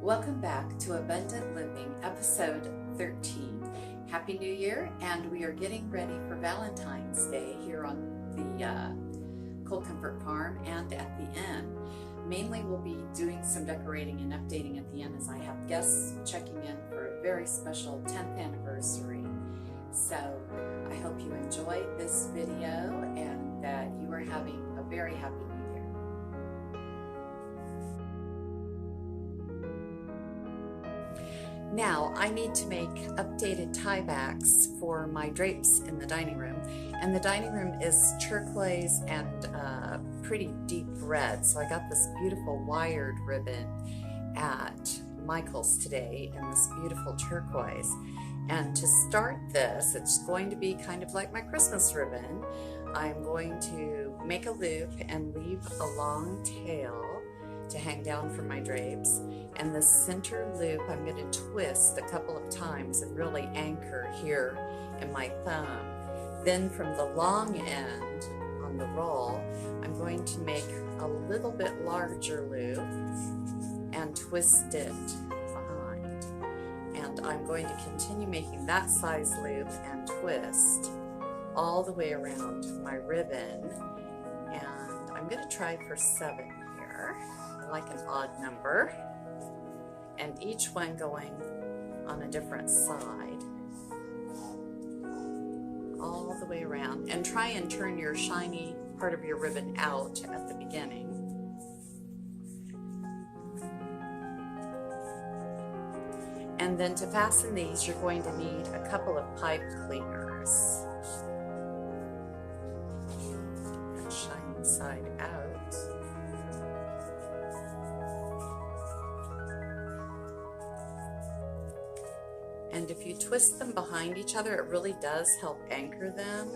Welcome back to Abundant Living, episode 13. Happy New Year, and we are getting ready for Valentine's Day here on the Cold Comfort Farm and at the inn. Mainly we'll be doing some decorating and updating at the inn as I have guests checking in for a very special 10th anniversary. So I hope you enjoyed this video and that you are having a very happy New Year. Now I need to make updated tiebacks for my drapes in the dining room, and the dining room is turquoise and pretty deep red, so I got this beautiful wired ribbon at Michael's today in this beautiful turquoise. And to start this, it's going to be kind of like my Christmas ribbon. I'm going to make a loop and leave a long tail to hang down from my drapes, and the center loop I'm going to twist a couple of times and really anchor here in my thumb. Then from the long end on the roll, I'm going to make a little bit larger loop and twist it behind, and I'm going to continue making that size loop and twist all the way around my ribbon, and I'm going to try for 7 here. I like an odd number, and each one going on a different side all the way around, and try and turn your shiny part of your ribbon out at the beginning. And then to fasten these, you're going to need a couple of pipe cleaners. And shine side out. And if you twist them behind each other, it really does help anchor them.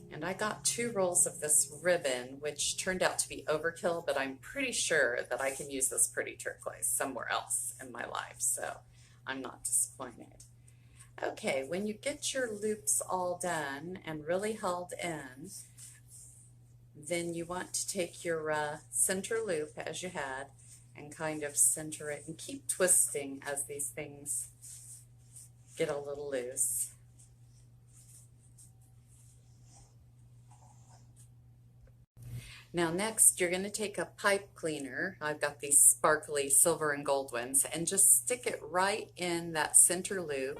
And I got 2 rolls of this ribbon, which turned out to be overkill, but I'm pretty sure that I can use this pretty turquoise somewhere else in my life, so I'm not disappointed. Okay, when you get your loops all done and really held in, then you want to take your center loop as you had and kind of center it and keep twisting as these things get a little loose. Now next, you're going to take a pipe cleaner. I've got these sparkly silver and gold ones, and just stick it right in that center loop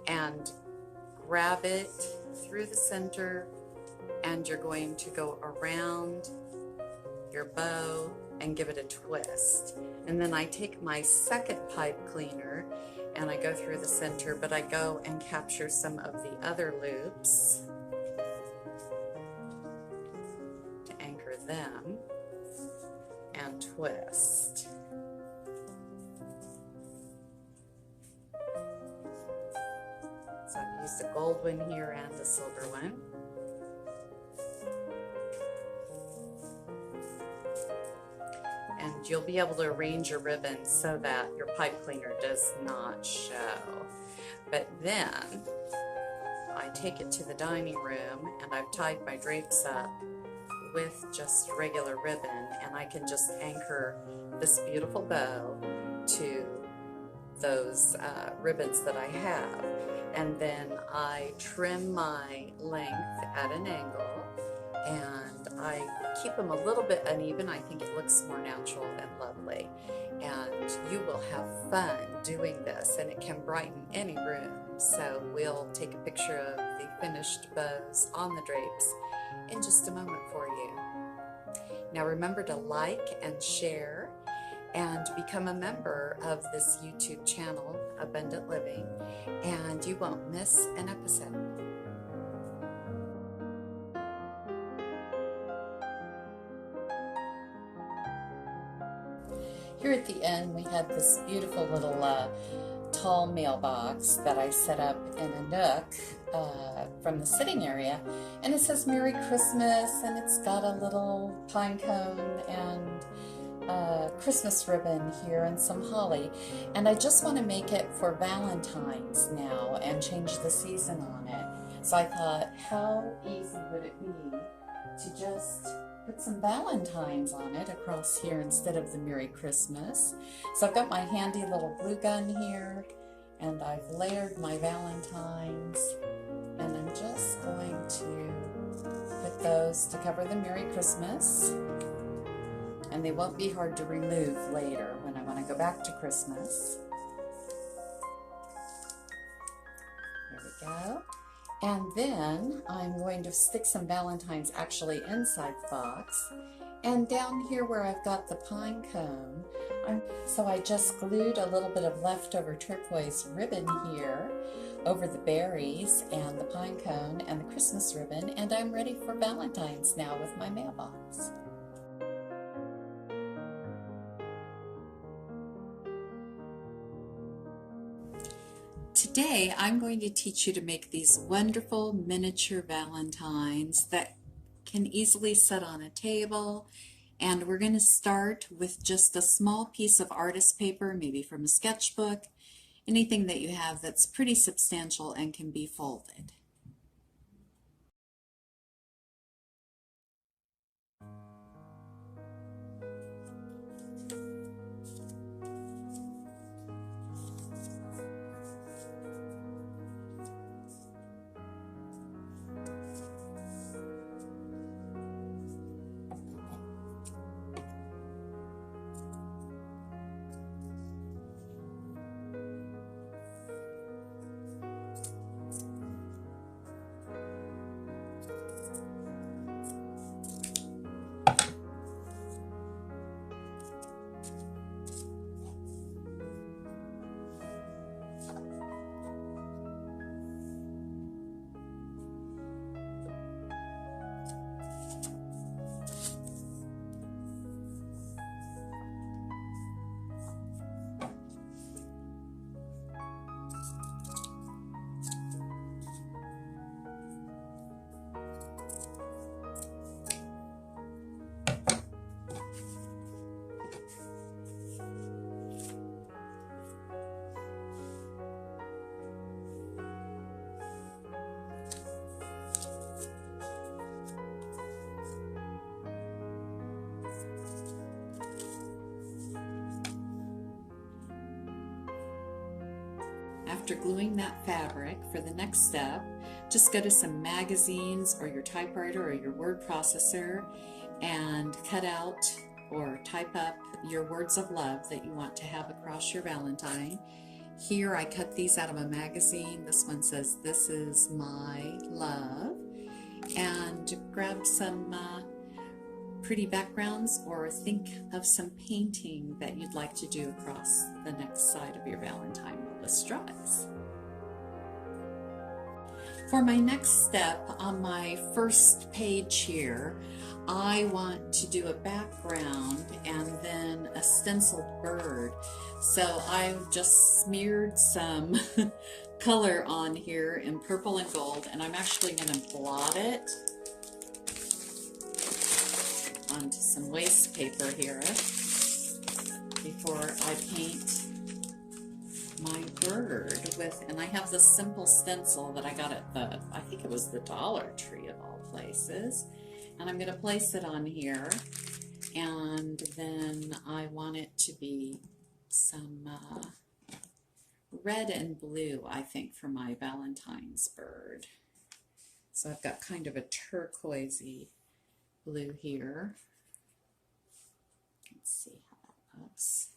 and grab it through the center, and you're going to go around your bow and give it a twist. And then I take my second pipe cleaner and I go through the center, but I go and capture some of the other loops, them and twist. So I've used a gold one here and a silver one. And you'll be able to arrange your ribbon so that your pipe cleaner does not show. But then I take it to the dining room and I've tied my drapes up with just regular ribbon, and I can just anchor this beautiful bow to those ribbons that I have. And then I trim my length at an angle, and I keep them a little bit uneven. I think it looks more natural and lovely, and you will have fun doing this, and it can brighten any room. So we'll take a picture of the finished bows on the drapes in just a moment for you. Now remember to like and share and become a member of this YouTube channel, Abundant Living, and you won't miss an episode. Here at the end, we had this beautiful little tall mailbox that I set up in a nook from the sitting area, and it says Merry Christmas, and it's got a little pine cone and Christmas ribbon here and some holly, and I just want to make it for Valentine's now and change the season on it. So I thought, how easy would it be to just put some Valentines on it across here instead of the Merry Christmas. So I've got my handy little glue gun here, and I've layered my Valentines, and I'm just going to put those to cover the Merry Christmas, and they won't be hard to remove later when I want to go back to Christmas. There we go. And then I'm going to stick some Valentines actually inside the box. And down here where I've got the pine cone, so I just glued a little bit of leftover turquoise ribbon here over the berries and the pine cone and the Christmas ribbon, and I'm ready for Valentine's now with my mailbox. Today, I'm going to teach you to make these wonderful miniature Valentines that can easily sit on a table. And we're going to start with just a small piece of artist paper, maybe from a sketchbook, anything that you have that's pretty substantial and can be folded. After gluing that fabric, for the next step, just go to some magazines or your typewriter or your word processor and cut out or type up your words of love that you want to have across your Valentine. Here I cut these out of a magazine. This one says, "This is my love." And grab some pretty backgrounds, or think of some painting that you'd like to do across the next side of your Valentine while this dries. For my next step on my first page here, I want to do a background and then a stenciled bird. So I've just smeared some color on here in purple and gold, and I'm actually going to blot it onto some waste paper here before I paint my bird with, and I have this simple stencil that I got at the, I think it was the Dollar Tree of all places, and I'm going to place it on here, and then I want it to be some red and blue, I think, for my Valentine's bird. So I've got kind of a turquoisey blue here. Let's see how that looks.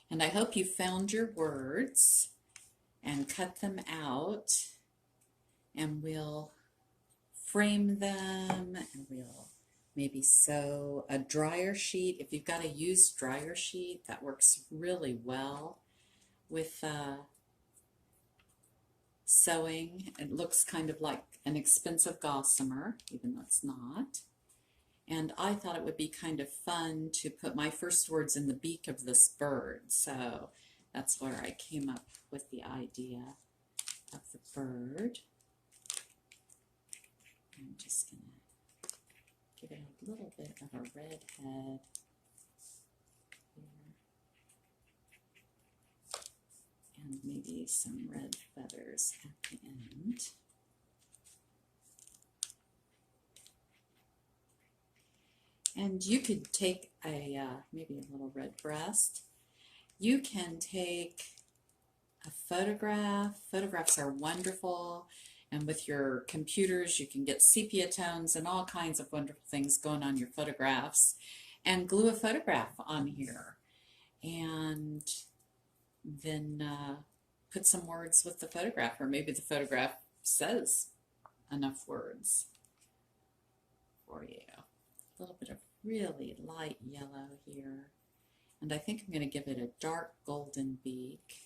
And I hope you found your words and cut them out, and we'll frame them, and we'll maybe sew a dryer sheet. If you've got a used dryer sheet, that works really well with sewing. It looks kind of like an expensive gossamer, even though it's not. And I thought it would be kind of fun to put my first words in the beak of this bird. So that's where I came up with the idea of the bird. I'm just going to give it a little bit of a red head here. And maybe some red feathers at the end. And you could take a maybe a little red breast. You can take a photograph. Photographs are wonderful, and with your computers you can get sepia tones and all kinds of wonderful things going on your photographs, and glue a photograph on here, and then put some words with the photograph, or maybe the photograph says enough words for you. A little bit of really light yellow here, and I think I'm going to give it a dark golden beak.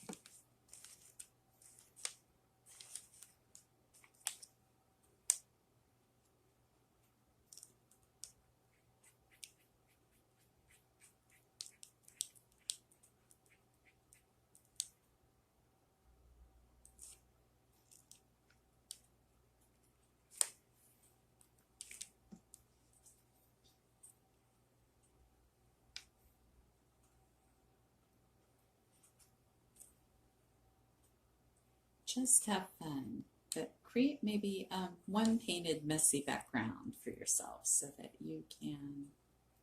Just have fun, but create maybe one painted messy background for yourself so that you can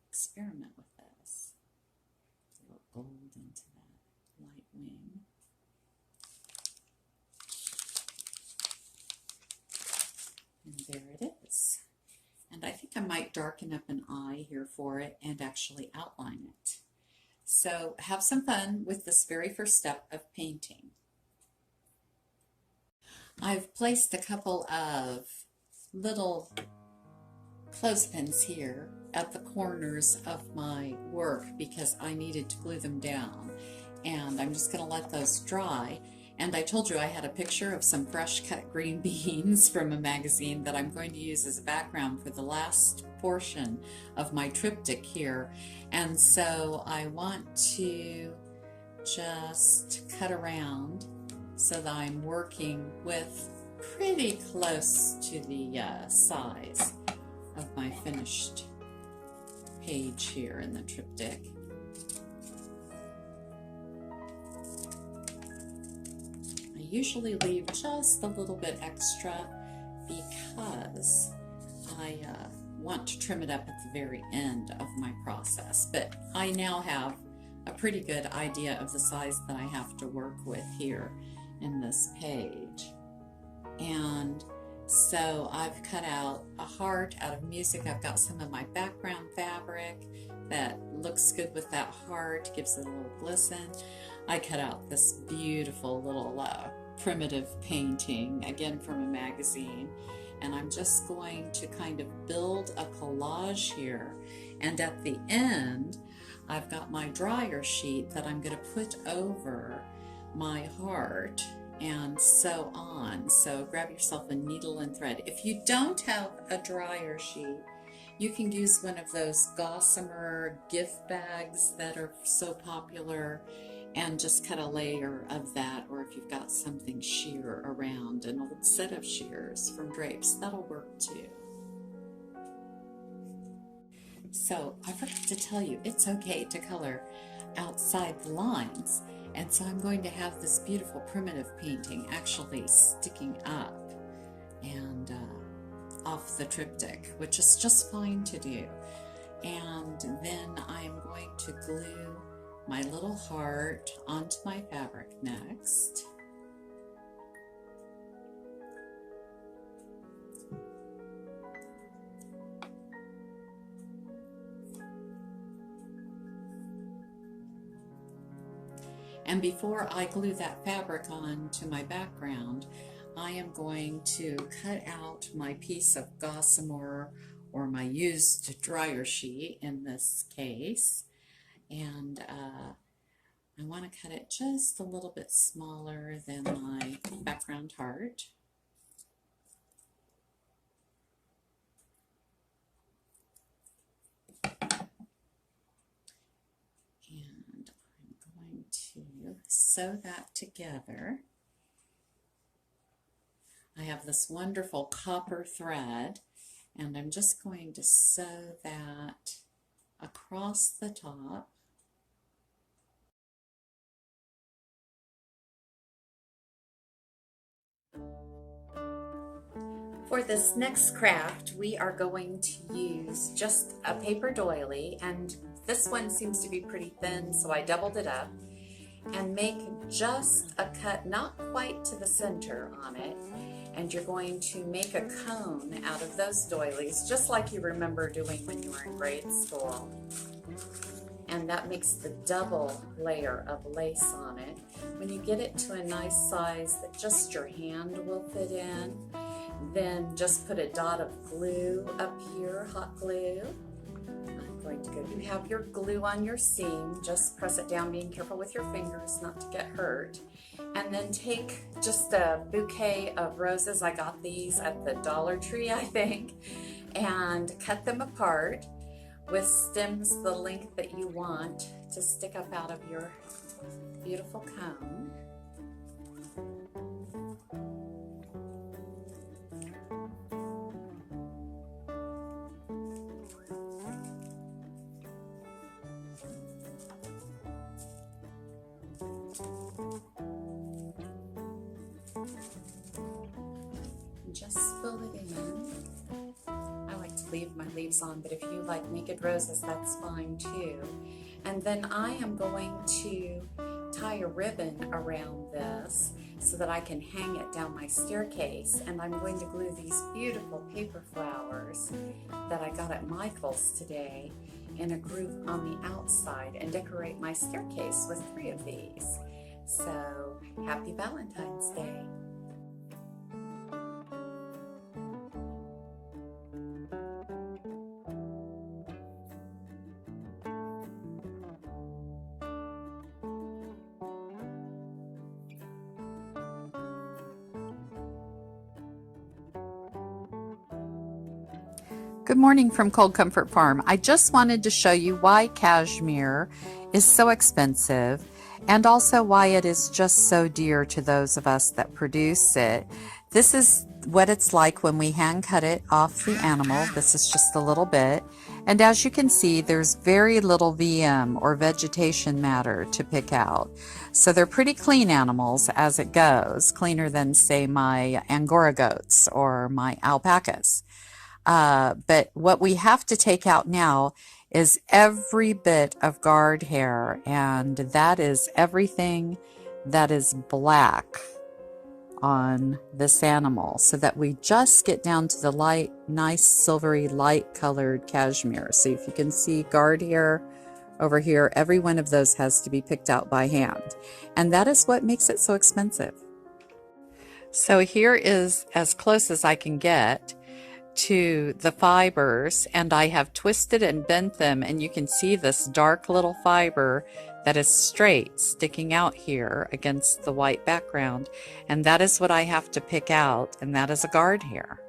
experiment with this. A little gold into that light wing. And there it is. And I think I might darken up an eye here for it and actually outline it. So have some fun with this very first step of painting. I've placed a couple of little clothespins here at the corners of my work because I needed to glue them down, and I'm just going to let those dry. And I told you I had a picture of some fresh cut green beans from a magazine that I'm going to use as a background for the last portion of my triptych here, and so I want to just cut around so that I'm working with pretty close to the size of my finished page here in the triptych. I usually leave just a little bit extra because I want to trim it up at the very end of my process, but I now have a pretty good idea of the size that I have to work with here in this page. And so I've cut out a heart out of music. I've got some of my background fabric that looks good with that heart, gives it a little glisten. I cut out this beautiful little primitive painting, again from a magazine, and I'm just going to kind of build a collage here. And at the end, I've got my dryer sheet that I'm going to put over my heart and sew on. So grab yourself a needle and thread. If you don't have a dryer sheet, you can use one of those gossamer gift bags that are so popular and just cut a layer of that, or if you've got something sheer around, an old set of shears from drapes, that'll work too. So I forgot to tell you, it's okay to color outside the lines. And so I'm going to have this beautiful primitive painting actually sticking up and off the triptych, which is just fine to do. And then I'm going to glue my little heart onto my fabric next. And before I glue that fabric on to my background, I am going to cut out my piece of gossamer, or my used dryer sheet in this case, and I want to cut it just a little bit smaller than my background heart. And I'm going to sew that together. I have this wonderful copper thread, and I'm just going to sew that across the top. For this next craft, we are going to use just a paper doily, and this one seems to be pretty thin, so I doubled it up, and make just a cut not quite to the center on it. And you're going to make a cone out of those doilies, just like you remember doing when you were in grade school. And that makes the double layer of lace on it. When you get it to a nice size that just your hand will fit in, then just put a dot of glue up here, hot glue. I'm going to go, you have your glue on your seam, just press it down, being careful with your fingers not to get hurt. And then take just a bouquet of roses. I got these at the Dollar Tree, I think, and cut them apart with stems the length that you want to stick up out of your beautiful cone. Just fill it in. I like to leave my leaves on, but if you like naked roses, that's fine too. And then I am going to tie a ribbon around this so that I can hang it down my staircase. And I'm going to glue these beautiful paper flowers that I got at Michael's today in a group on the outside and decorate my staircase with 3 of these. So happy Valentine's Day. Good morning from Cold Comfort Farm. I just wanted to show you why cashmere is so expensive and also why it is just so dear to those of us that produce it. This is what it's like when we hand cut it off the animal. This is just a little bit. And as you can see, there's very little VM or vegetation matter to pick out. So they're pretty clean animals as it goes, cleaner than say my Angora goats or my alpacas. But what we have to take out now is every bit of guard hair, and that is everything that is black on this animal, so that we just get down to the light, nice silvery light colored cashmere. So if you can see guard hair over here, every one of those has to be picked out by hand, and that is what makes it so expensive. So here is as close as I can get to the fibers, and I have twisted and bent them, and you can see this dark little fiber that is straight sticking out here against the white background, and that is what I have to pick out, and that is a guard hair.